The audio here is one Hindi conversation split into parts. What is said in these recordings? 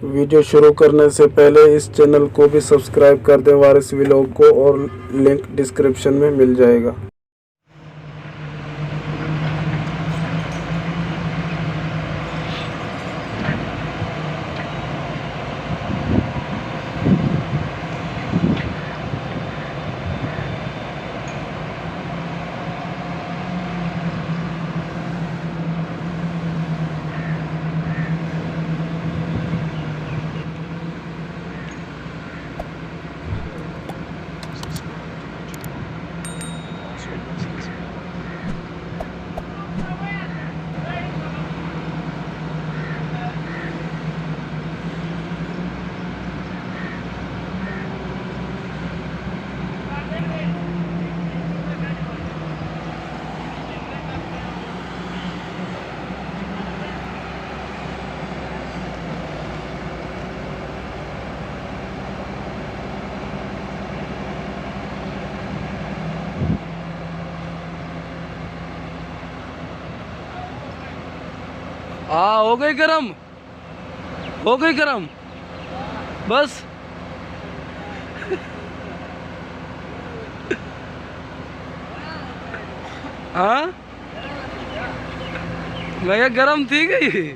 वीडियो शुरू करने से पहले इस चैनल को भी सब्सक्राइब कर दें वारिस व्लॉग को, और लिंक डिस्क्रिप्शन में मिल जाएगा। हाँ, हो गई गरम, हो गई गरम बस। हाँ, मैं क्या गरम थी गई।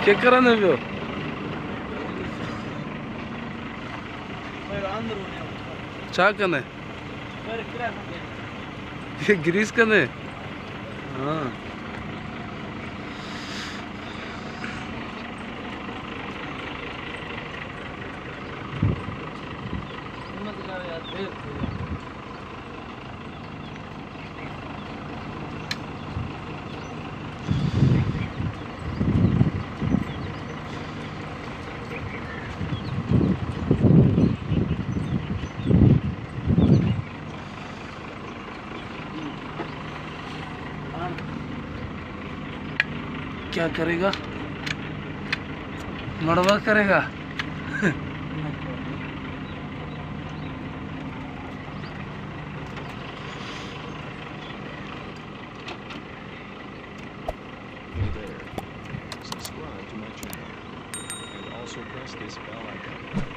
क्या करने पियो? चा कने? ये ग्रीस कने? हाँ। क्या करेगा? मड़वा करेगा। Subscribe to my channel and also press this bell icon.